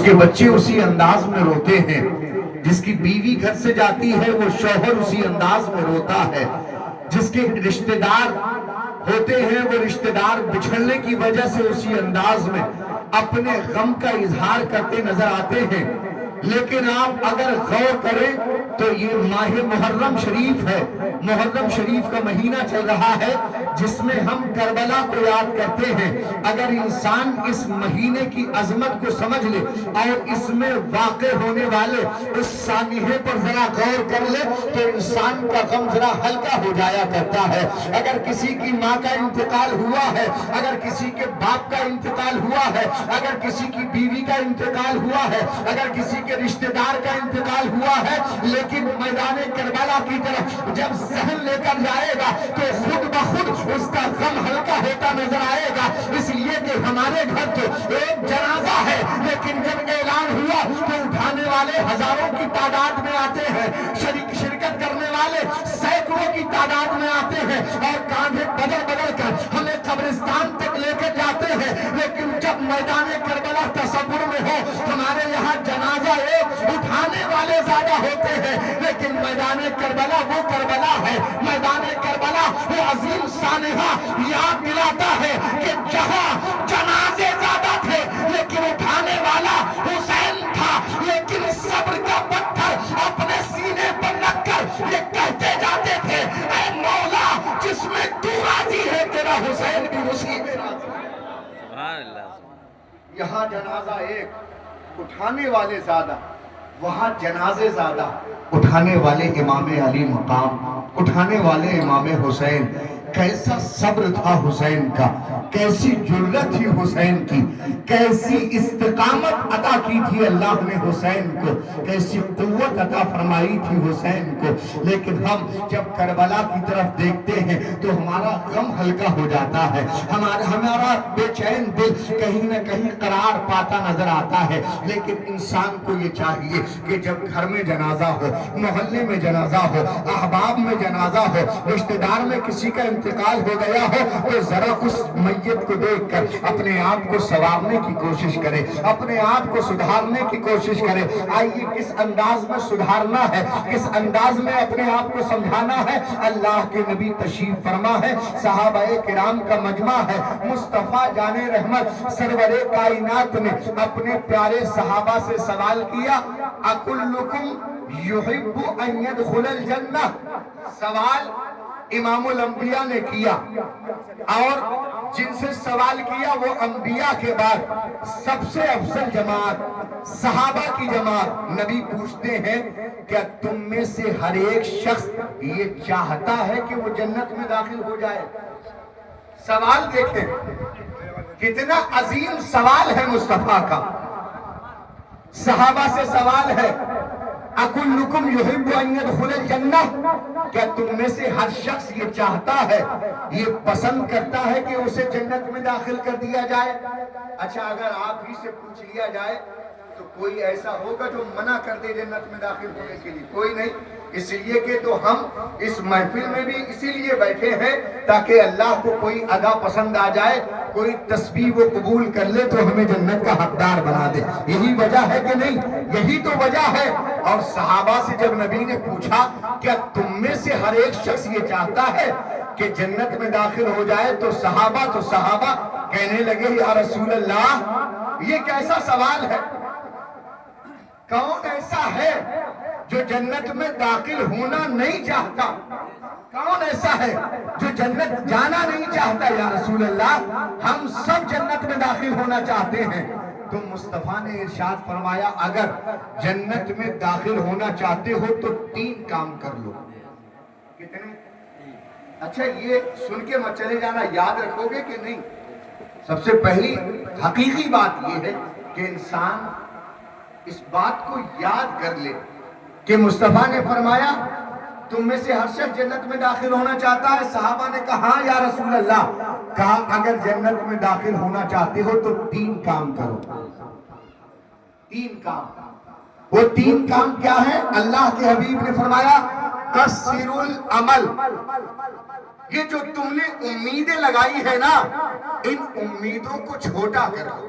اس کے بچے اسی انداز میں روتے ہیں، جس کی بیوی گھر سے جاتی ہے وہ شوہر اسی انداز میں روتا ہے، جس کے رشتہ دار ہوتے ہیں وہ رشتہ دار بچھڑنے کی وجہ سے اسی انداز میں اپنے غم کا اظہار کرتے نظر آتے ہیں۔ لیکن آپ اگر غور کریں تو یہ ماہ محرم شریف ہے، محرم شریف کا مہینہ چل رہا ہے جس میں ہم کربلا کو یاد کرتے ہیں۔ اگر انسان اس مہینے کی عظمت کو سمجھ لے اور اس میں واقع ہونے والے اس سانحے پر ذرا غور کر لے تو انسان کا غم ذرا ہلکا ہو جایا کرتا ہے۔ اگر کسی کی ماں کا انتقال ہوا ہے، اگر کسی کے باپ کا انتقال ہوا ہے، اگر کسی کی بیوی کا انتقال ہوا ہے، اگر کسی کے رشتہ دار کا انتقال ہوا ہے، لیکن میدان کربلا کی طرف جب ذہن لے کر جائے گا تو خود بخود اس کا غم ہلکا ہوتا نظر آئے گا۔ اس لیے کہ ہمارے گھر تو ایک جنازہ ہے، لیکن جب اعلان ہوا تو اٹھانے والے ہزاروں کی تعداد میں آتے ہیں، شرکت کرنے والے سینکڑوں کی تعداد میں آتے ہیں اور کاندھے بدل بدل کر ہمیں قبرستان تک لے کے جاتے ہیں۔ لیکن جب میدان کربلا تصور میں ہو، ہمارے یہاں جنازہ ایک، اٹھانے والے زیادہ ہوتے ہیں، لیکن میدان کربلا وہ کربلا ہے، میدان کربلا وہ عظیم سانحہ یاد دلاتا ہے کہ جہاں جنازے زیادہ تھے لیکن اٹھانے والا حسین تھا، لیکن صبر کا پتھر اپنے سینے پر رکھ کر یہ کہتے جاتے تھے اے مولا جس میں تو راضی ہے تیرا حسین بھی اسی میں راضی ہے۔ یہاں جنازہ ایک، اٹھانے والے زیادہ، وہاں جنازے زیادہ، اٹھانے والے امام علی مقام، اٹھانے والے امام حسین۔ کیسا صبر تھا حسین کا، کیسی جرت تھی حسین کی، کیسی استقامت عطا کی تھی اللہ نے حسین کو، کیسی قوت عطا فرمائی تھی حسین کو۔ لیکن ہم جب کربلا کی طرف دیکھتے ہیں تو ہمارا غم ہلکا ہو جاتا ہے، ہمارا بے چین دل کہیں نہ کہیں قرار پاتا نظر آتا ہے۔ لیکن انسان کو یہ چاہیے کہ جب گھر میں جنازہ ہو، محلے میں جنازہ ہو، احباب میں جنازہ ہو، رشتہ دار میں کسی کا انتقال ہو گیا ہو تو ذرا اس میت کو دیکھ کر اپنے آپ کو سنوارنے کی کوشش کرے، اپنے آپ کو سدھارنے کی کوشش کرے۔ آئیے کس انداز میں سدھارنا ہے، کس انداز میں اپنے آپ کو سمجھانا ہے۔ اللہ کے نبی تشریف فرما ہے، صحابہ کرام کا مجمع ہے، مصطفیٰ جان رحمت سرور کائنات نے اپنے پیارے صحابہ سے سوال کیا اکلکم یحب ان يدخل الجنہ، سوال امام الانبیاء نے کیا، اور جن سے سوال کیا وہ انبیاء کے بعد سب سے افضل جماعت صحابہ کی جماعت۔ نبی پوچھتے ہیں کیا تم میں سے ہر ایک شخص یہ چاہتا ہے کہ وہ جنت میں داخل ہو جائے؟ سوال دیکھیں کتنا عظیم سوال ہے مصطفیٰ کا۔ صحابہ سے سوال ہے اکلکم یحب ان يدخل الجنہ، کیا تم میں سے ہر شخص یہ چاہتا ہے، یہ پسند کرتا ہے کہ اسے جنت میں داخل کر دیا جائے؟ اچھا اگر آپ ہی سے پوچھ لیا جائے تو کوئی ایسا ہوگا جو منع کر دے جنت میں داخل ہونے کے لیے؟ کوئی نہیں۔ اس لیے کہ تو ہم اس محفل میں بھی اسی لیے بیٹھے ہیں تاکہ اللہ کو کوئی ادا پسند آ جائے، کوئی تسبیح وہ قبول کر لے تو ہمیں جنت کا حقدار بنا دے۔ یہی وجہ ہے کہ نہیں؟ یہی تو وجہ ہے۔ اور صحابہ سے جب نبی نے پوچھا کیا تم میں سے ہر ایک شخص یہ چاہتا ہے کہ جنت میں داخل ہو جائے تو صحابہ کہنے لگے یا رسول اللہ یہ کیسا سوال ہے؟ کون ایسا ہے جو جنت میں داخل ہونا نہیں چاہتا؟ کون ایسا ہے جو جنت جانا نہیں چاہتا؟ یا رسول اللہ ہم سب جنت میں داخل ہونا چاہتے ہیں۔ تو مصطفیٰ نے ارشاد فرمایا اگر جنت میں داخل ہونا چاہتے ہو تو 3 کام کر لو۔ کتنے؟ اچھا یہ سن کے مت چلے جانا، یاد رکھو گے کہ نہیں؟ سب سے پہلی حقیقی بات یہ ہے کہ انسان اس بات کو یاد کر لے کہ مصطفیٰ نے فرمایا تم میں سے ہر شخص جنت میں داخل ہونا چاہتا ہے۔ صحابہ نے کہا ہاں یا رسول اللہ، کہا اگر جنت میں داخل ہونا چاہتے ہو تو 3 کام کرو۔ 3 کام، وہ 3 کام کیا ہے؟ اللہ کے حبیب نے فرمایا کثیر العمل، یہ جو تم نے امیدیں لگائی ہے نا ان امیدوں کو چھوٹا کرو۔